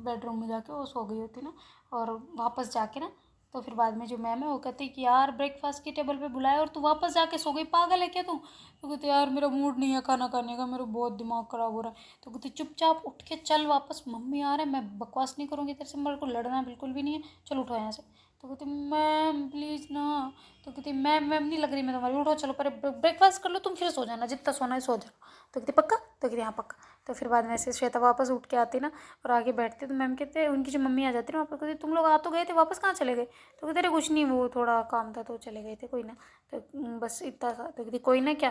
बेडरूम में जाके वो सो गई होती ना, और वापस जाके ना तो फिर बाद में जो मैम है वो कहती कि यार ब्रेकफास्ट की टेबल पे बुलाया और तू वापस जाके सो गई, पागल है क्या तू। तो कहती यार मेरा मूड नहीं है खाना खाने का, मेरा बहुत दिमाग खराब हो रहा है। तो कहती चुपचाप उठ के चल वापस, मम्मी आ रहे, मैं बकवास नहीं करूँगी तेरे से, मेरे को लड़ना बिल्कुल भी नहीं है, चल उठो यहाँ से। तो कहती मैम प्लीज़ ना। तो कहती मैम मैम नहीं लग रही मैं तुम्हारी, उठो चलो पहले ब्रेकफास्ट कर लो, तुम फिर सो जाना, जितना सोना है सो जाओ। तो कहती पक्का। तो कहती हाँ पक्का। तो फिर बाद में ऐसे श्वेता वापस उठ के आती ना और आगे बैठती, तो मैम कहते उनकी जो मम्मी आ जाती ना वहाँ पर, कहती तुम लोग आ तो गए थे, वापस कहाँ चले गए। तो कहते अरे कुछ नहीं, वो थोड़ा काम था तो चले गए थे, कोई ना। तो बस इतना था। तो कहती कोई ना, क्या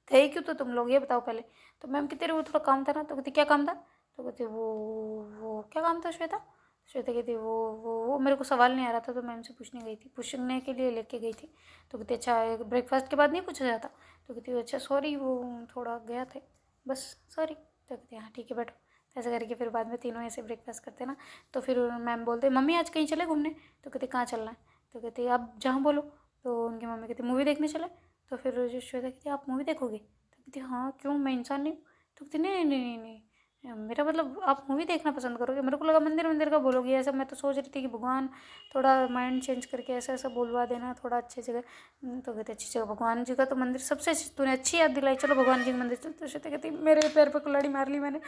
गए क्यों तो तुम लोग ये बताओ पहले। तो मैम कहते अरे वो थोड़ा काम था ना। तो कहती क्या काम था। तो कहते वो क्या काम था श्वेता। श्वेता कहती वो मेरे को सवाल नहीं आ रहा था तो मैम से पूछने गई थी, पूछने के लिए लेके गई थी। तो कहती अच्छा ब्रेकफास्ट के बाद नहीं पूछा जाता। तो कहती अच्छा सॉरी वो थोड़ा गया थे बस, सॉरी। तो कहते हाँ ठीक है बैठो। तो ऐसा करके फिर बाद में तीनों ऐसे ब्रेकफास्ट करते ना। तो फिर मैम बोलते मम्मी आज कहीं चले घूमने। तो कहते कहाँ चलना है। तो कहते आप जहाँ बोलो। तो उनकी मम्मी कहती मूवी देखने चले। तो फिर जो श्वेता कहती आप मूवी देखोगे। तो कहती हाँ क्यों, मैं इंसान नहीं हूँ। तो कहती नहीं नहीं नहीं नहीं मेरा मतलब आप मूवी देखना पसंद करोगे, मेरे को लगा मंदिर मंदिर का बोलोगी ऐसा, मैं तो सोच रही थी कि भगवान थोड़ा माइंड चेंज करके ऐसा ऐसा बोलवा देना थोड़ा अच्छी जगह। तो कहते अच्छी जगह भगवान जी का तो मंदिर सबसे अच्छी, तूने अच्छी याद दिलाई, चलो भगवान जी के मंदिर चलते। तो श्वेता कहती मेरे पैर पर कुल्हाड़ी मार ली मैंने,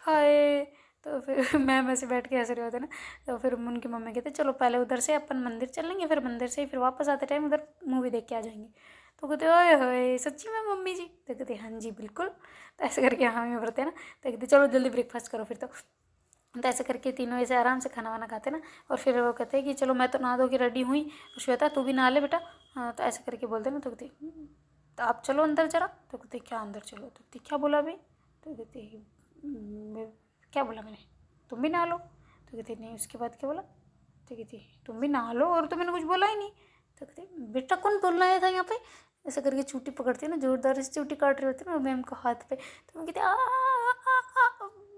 हाय। तो फिर मैम ऐसे बैठ के हंस रहे होते ना। तो फिर उनकी मम्मी कहते चलो पहले उधर से अपन मंदिर चलेंगे, फिर मंदिर से ही फिर वापस आते टाइम उधर मूवी देख के आ जाएंगे। तो कहते ओए होए सच्ची में मम्मी जी। तो कहते हाँ जी बिल्कुल। तो ऐसे करके हाँ में भरते हैं ना। तो कहते चलो जल्दी ब्रेकफास्ट करो फिर। तो तो ऐसे करके तीनों ऐसे आराम से खाना वाना खाते ना। और फिर वो कहते हैं कि चलो मैं तो नहा धो के रेडी हुई, तो श्वेता तू भी नहा ले बेटा। हाँ, तो ऐसे करके बोलते ना। तो कहती तो आप चलो अंदर जरा। तो कहते क्या अंदर चलो? तो कहती क्या बोला अभी? तो कहती क्या बोला मैंने? तुम भी नहा लो। तो कहती नहीं, उसके बाद क्या बोला? तो कहती तुम भी नहा लो, और तो मैंने कुछ बोला ही नहीं। तो कहती बेटा कौन बोलना आया था यहाँ पे? ऐसा करके चूटी पकड़ती है ना, जोरदार से चूटी काट रही होती है ना मैम को हाथ पे। तो मैं कहती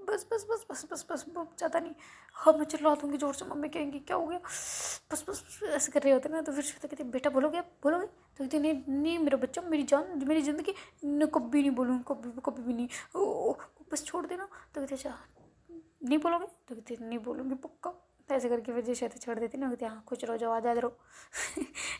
बस बस बस बस बस बस ज़्यादा नहीं। हाँ मैं चिल्ला दूँगी जोर से, मम्मी कहेंगी क्या हो गया, बस बस बस ऐसे कर रहे होते ना। तो फिर श्वेता कहती बेटा बोलोगे, आप बोलोगे? तो कहती नहीं नहीं मेरा बच्चा, मेरी जान, मेरी ज़िंदगी, न कभी नहीं बोलूँगी, कभी भी नहीं, ओ बस छोड़ देना। तो कहते अच्छा नहीं बोलोगे? तो कहती नहीं बोलूँगी पक्का। तो ऐसे करके फिर जो श्वेता छोड़ देती ना, कहती हाँ खुश रहो, जाओ आज़ाद रहो।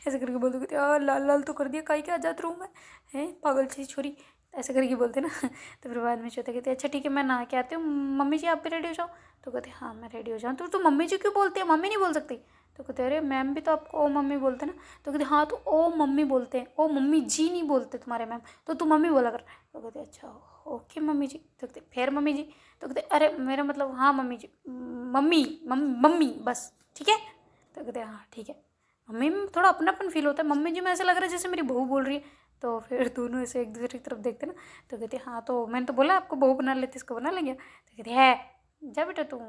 ऐसे करके बोलती, कहती हाँ लाल लाल तो कर दिया, काहे के आज़ाद रहूँ मैं, हैं पागल सी छोरी। ऐसे करके बोलते ना। तो फिर बाद में श्वेता कहती अच्छा ठीक है मैं नहा के आती हूँ, मम्मी जी आप भी रेडी हो जाओ। तो कहते हाँ मैं रेडी हो जाऊँ। तो मम्मी जी क्यों बोलती है, मम्मी नहीं बोल सकती? तो कहते अरे मैम भी तो आपको ओ मम्मी बोलते ना। तो कहते हाँ तो ओ मम्मी बोलते हैं, ओ मम्मी जी नहीं बोलते तुम्हारे मैम, तो तू मम्मी बोला कर। तो कहते अच्छा ओके मम्मी जी। तो कहते फिर मम्मी जी। तो कहते अरे मेरा मतलब हाँ मम्मी जी, मम्मी मम्मी बस ठीक है। तो कहते हाँ ठीक है। मम्मी में थोड़ा अपनापन फील होता है, मम्मी जी में ऐसा लग रहा है जैसे मेरी बहू बोल रही है। तो फिर दोनों ऐसे एक दूसरे की तरफ देखते ना। तो कहते हाँ तो मैंने तो बोला आपको बहू बना लेते, इसको बना लेंगे। तो कहते है जा बेटा तू,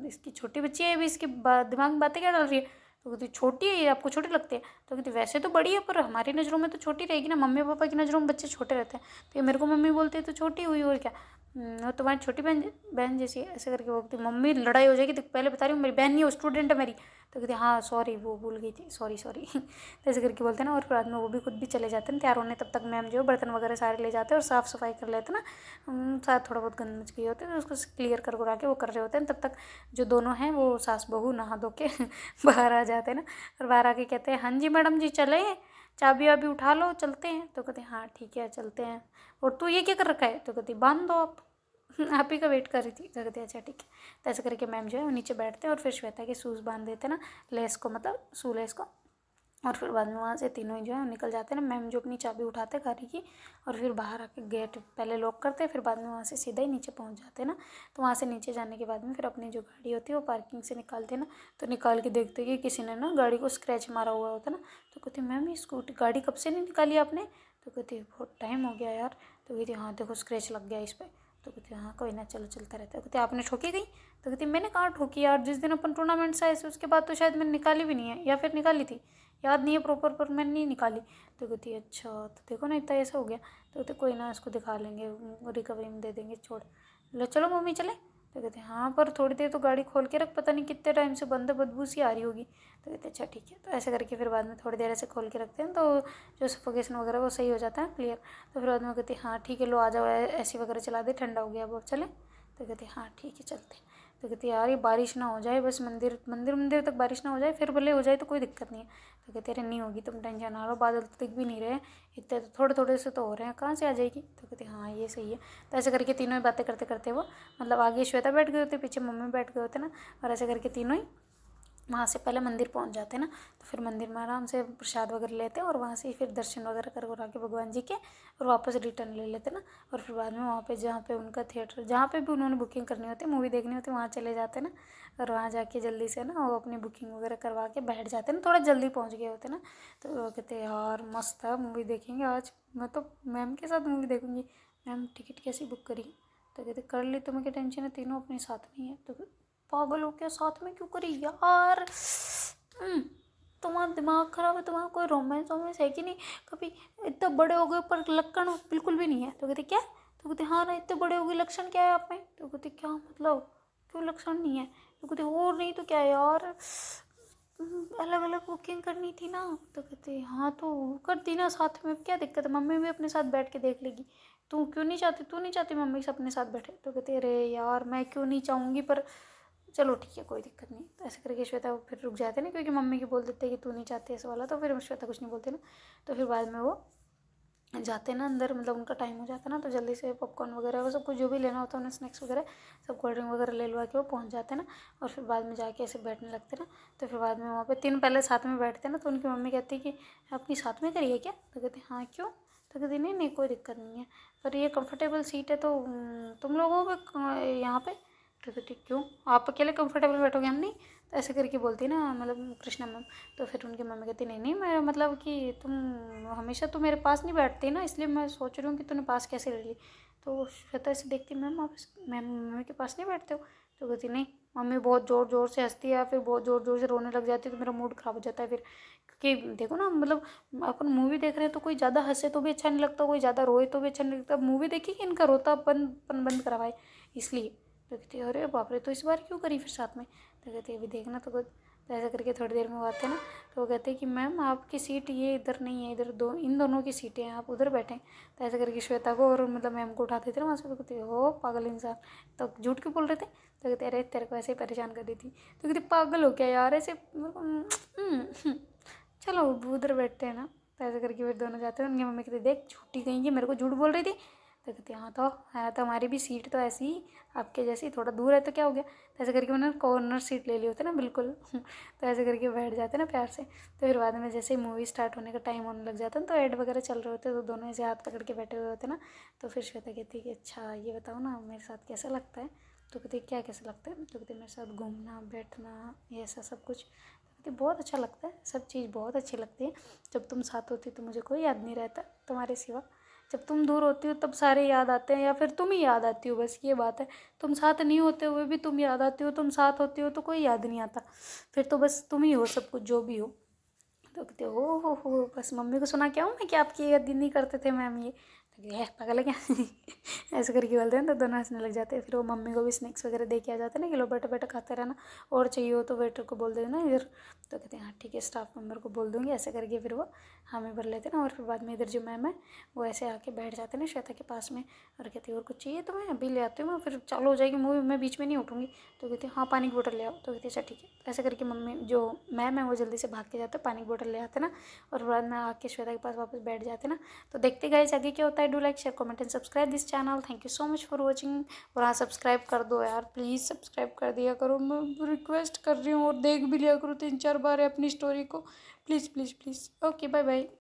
इसकी छोटी बच्ची है, अभी इसके दिमाग में बातें क्या डाल रही है? तो कहती छोटी है ये, आपको छोटी लगती है? तो कहती वैसे तो बड़ी है, पर हमारी नज़रों में तो छोटी रहेगी ना, मम्मी पापा की नज़रों में बच्चे छोटे रहते हैं, तो ये मेरे को मम्मी बोलते हैं तो छोटी हुई और क्या। वो तुम्हारी छोटी बहन बहन जैसी है। ऐसे करके बोलती मम्मी लड़ाई हो जाएगी, तो पहले बता रही हूँ मेरी बहन नहीं है, वो स्टूडेंट है मेरी। तो कहती हाँ सॉरी वो भूल गई थी, सॉरी सॉरी। तो ऐसे करके बोलते ना। और फिर बाद में वो भी खुद भी चले जाते हैं तैयार होने। तब तक मैम जो बर्तन वगैरह सारे ले जाते हैं और साफ़ सफाई कर लेते ना। शायद थोड़ा बहुत गंद मच गई होती है तो उसको क्लियर कर करा के वो कर रहे होते हैं। तब तक जो दोनों हैं वो सास बहू नहा धो के बाहर आ जाते हैं ना। और बाहर आके कहते हैं हाँ जी मैडम जी चले, चाबी वाबी उठा लो चलते हैं। तो कहते हैं हाँ ठीक है चलते हैं। और तू ये क्या कर रखा है? तो कहती बांध दो आप ही का वेट कर रही थी। तो कहती अच्छा ठीक है। तो ऐसे करके मैम जो है वो नीचे बैठते हैं और फिर श्वेता के शूज़ बांध देते हैं ना, लेस को, मतलब शू लेस को। और फिर बाद में वहाँ से तीनों ही जो है निकल जाते हैं ना। मैम जो अपनी चाबी उठाते हैं गाड़ी की, और फिर बाहर आके गेट पहले लॉक करते हैं, फिर बाद में वहाँ से सीधा ही नीचे पहुँच जाते हैं ना। तो वहाँ से नीचे जाने के बाद में फिर अपनी जो गाड़ी होती है वो पार्किंग से निकालते हैं ना। तो निकाल के देखते हैं कि किसी ने ना गाड़ी को स्क्रैच मारा हुआ होता है ना। तो कहती मैम ये स्कूटी गाड़ी कब से नहीं निकाली आपने? तो कहती बहुत टाइम हो गया यार। तो कहती हाँ देखो स्क्रैच लग गया इस पर। तो कहती हाँ कोई ना चलो चलता रहता है। कहती आपने ठोकी गई? तो कहती मैंने कहाँ ठोकी यार, जिस दिन अपन टूर्नामेंट से आए थे उसके बाद तो शायद मैंने निकाली भी नहीं है, या फिर निकाली थी, याद नहीं है प्रॉपर, पर मैंने नहीं निकाली। तो कहती है अच्छा तो देखो ना इतना ऐसा हो गया। तो कहते कोई ना इसको दिखा लेंगे, रिकवरी में दे देंगे, छोड़ लो चलो मम्मी चले। तो कहते हाँ पर थोड़ी देर तो गाड़ी खोल के रख, पता नहीं कितने टाइम से बंद है, बदबू सी आ रही होगी। तो कहते अच्छा ठीक है। तो ऐसे करके फिर बाद में थोड़ी देर ऐसे खोल के रखते हैं तो जो सफोकेशन वगैरह वो सही हो जाता है क्लियर। तो फिर बाद में कहती हाँ ठीक है लो आ जाओ, ऐसी वगैरह चला दे, ठंडा हो गया अब चले। तो कहते हाँ ठीक है चलते। तो कहती यार ये बारिश ना हो जाए, बस मंदिर मंदिर मंदिर तक बारिश ना हो जाए, फिर भले हो जाए तो कोई दिक्कत नहीं है। तो कहते अरे नहीं होगी तुम टेंशन ना लो, बादल तो दिख भी नहीं रहे, इतने तो थोड़े थोड़े से तो हो रहे हैं, कहाँ से आ जाएगी। तो कहते हाँ ये सही है। तो ऐसे करके तीनों ही बातें करते करते वो, मतलब आगे श्वेता बैठ गए होते, पीछे मम्मी बैठ गए होते ना। और ऐसे करके तीनों ही वहाँ से पहले मंदिर पहुँच जाते हैं ना। तो फिर मंदिर में आराम से प्रसाद वगैरह लेते हैं और वहाँ से फिर दर्शन वगैरह कर करा के भगवान जी के और वापस रिटर्न ले लेते हैं ना। और फिर बाद में वहाँ पे जहाँ पे उनका थिएटर, जहाँ पे भी उन्होंने बुकिंग करनी होती है, मूवी देखनी होती है, वहाँ चले जाते हैं ना। और वहाँ जाके जल्दी से ना वो अपनी बुकिंग वगैरह करवा के बैठ जाते हैं ना, थोड़ा जल्दी पहुँच गए होते हैं ना। तो वो कहते हैं यार मस्त है, मूवी देखेंगे आज, मैं तो मैम के साथ मूवी देखूँगी। मैम टिकट कैसी बुक करी? तो कहते कर ली, तुम्हें क्या टेंशन है, तीनों अपने साथ में ही है। तो पागल हो क्या, साथ में क्यों करी यार? तुम्हारा दिमाग खराब है, तुम्हारा कोई रोमांस वोमेंस है कि नहीं कभी? इतने बड़े हो गए पर लक्षण बिल्कुल भी नहीं है। तो कहते क्या? तो कहते हाँ ना इतने बड़े हो गए, लक्षण क्या है आप में? तो कहते क्या मतलब, क्यों लक्षण नहीं है? तो कहते और नहीं तो क्या यार, अलग अलग बुकिंग करनी थी ना। तो कहते हाँ तो कर दी ना साथ में, क्या दिक्कत है, मम्मी भी अपने साथ बैठ के देख लेगी। तू क्यों नहीं चाहती, तू नहीं चाहती मम्मी से अपने साथ बैठे? तो कहते अरे यार मैं क्यों नहीं चाहूँगी, पर चलो ठीक है कोई दिक्कत नहीं। तो ऐसे करके श्वेता फिर रुक जाते ना, क्योंकि मम्मी की बोल देते कि तू नहीं चाहती ऐसा वाला, तो फिर श्वेता कुछ नहीं बोलती ना। तो फिर बाद में वो जाते ना अंदर, मतलब उनका टाइम हो जाता ना, तो जल्दी से पॉपकॉर्न वगैरह वो सब कुछ जो भी लेना होता है उन्हें, स्नैक्स वगैरह सब, कोल्ड ड्रिंक वगैरह ले लवा के वो पहुँच जाते ना। और फिर बाद में जाके ऐसे बैठने लगते ना। तो फिर बाद में वहाँ पे तीन पहले साथ में बैठते ना, तो उनकी मम्मी कहती कि अपनी साथ में करिए क्या? तो कहते हाँ क्यों? तो कहती नहीं नहीं कोई दिक्कत नहीं है, पर ये कंफर्टेबल सीट है तो तुम लोगों को यहाँ पे तो कहती क्यों, आप अकेले कंफर्टेबल बैठोगे, हम नहीं, तो ऐसे करके बोलती ना मतलब कृष्णा मैम। तो फिर उनकी मम्मी कहती नहीं नहीं, मैं मतलब कि तुम हमेशा तो मेरे पास नहीं बैठती ना, इसलिए मैं सोच रही हूँ कि तूने पास कैसे ले ली। तो श्वेता ऐसे देखती, मैम आप मैम मम्मी के पास नहीं बैठते हो। तो कहती नहीं, मम्मी बहुत ज़ोर ज़ोर से हंसती है या फिर बहुत ज़ोर ज़ोर से रोने लग जाती है तो मेरा मूड ख़राब हो जाता है फिर। क्योंकि देखो ना मतलब अपन मूवी देख रहे हैं तो कोई ज़्यादा हंसे तो भी अच्छा नहीं लगता, कोई ज़्यादा रोए तो भी अच्छा नहीं लगता। मूवी देखी कि इनका रोता बंद करवाए इसलिए। तो कहती है अरे बाप रे, तो इस बार क्यों करी फिर साथ में। तो कहती है अभी देखना तो कुछ। तो ऐसा करके थोड़ी देर में वो आते हैं ना, तो वो कहते हैं कि मैम आपकी सीट ये इधर नहीं है, इधर दो इन दोनों की सीटें हैं, आप उधर बैठें। तो ऐसा करके श्वेता को और मतलब मैम को उठाते थे ना वहाँ से। तो कहती हो पागल इंसान, तो झूठ क्यों बोल रहे थे। तो कहते अरे तेरे को ऐसे ही परेशान कर दी थी। तो कहती पागल हो क्या यार ऐसे चलो उधर बैठते हैं ना। तो ऐसे करके फिर दोनों जाते हैं। उनकी मम्मी कहती देख झूठी कहीं की, मेरे को झूठ बोल रही थी। तो कहती हाँ तो है, तो हमारी भी सीट तो ऐसी ही आपके जैसी, थोड़ा दूर है तो क्या हो गया। तो ऐसे करके उन्होंने कॉर्नर सीट ले ली होती ना बिल्कुल तो ऐसे करके बैठ जाते ना प्यार से। तो फिर बाद में जैसे ही मूवी स्टार्ट होने का टाइम होने लग जाता है ना, तो ऐड वगैरह चल रहे होते हैं, तो दोनों ऐसे हाथ पकड़ के बैठे हुए होते ना। तो फिर श्वेता कहती है कि अच्छा ये बताओ ना मेरे साथ कैसा लगता है। तो कहती क्या कैसा लगता है। तो कहती मेरे साथ घूमना बैठना ये ऐसा सब कुछ। तो बहुत अच्छा लगता है, सब चीज़ बहुत अच्छी लगती है। जब तुम साथ होती हो तो मुझे कोई याद नहीं रहता तुम्हारे सिवा। जब तुम दूर होती हो तब सारे याद आते हैं, या फिर तुम ही याद आती हो, बस ये बात है। तुम साथ नहीं होते हुए भी तुम याद आती हो, तुम साथ होती हो तो कोई याद नहीं आता। फिर तो बस तुम ही हो सब कुछ जो भी हो। तो कहते हो बस मम्मी को सुना क्या हूँ मैं कि आपकी याद नहीं करते थे मैम ये। तो ये पागल है क्या ऐसे करके बोलते हैं तो दोनों हंसने लग जाते हैं। फिर वो मम्मी को भी स्नैक्स वगैरह दे के आ जाते हैं ना कि लो बैठे बैठे खाते रहना, और चाहिए हो तो वेटर को बोल देना इधर। तो कहते हैं हाँ ठीक है, स्टाफ मेम्बर को बोल दूँगी। ऐसे करके फिर वो हामी भर लेते ना। और फिर बाद में इधर जो मैम है वो ऐसे आके बैठ जाते ना श्वेता के पास में, और कहती है और कुछ चाहिए तो मैं अभी ले आती हूँ, मैं फिर चालू हो जाएगी मूवी, मैं बीच में नहीं उठूँगी। तो कहती है हाँ पानी की बोतल ले आओ। तो कहती है अच्छा ठीक है। ऐसे करके मम्मी जो मैम है वो जल्दी से भाग के जाते पानी की बोतल ले आते ना, और बाद में आके श्वेता के पास वापस बैठ जाते ना। तो देखते गाइस आगे क्या होता है। Do like share comment and subscribe this channel. Thank you so much for watching. और हाँ सब्सक्राइब कर दो यार, प्लीज़ सब्सक्राइब कर दिया करो, मैं रिक्वेस्ट कर रही हूँ। और देख भी लिया करो 3-4 बार अपनी स्टोरी को, please please please. Okay bye bye.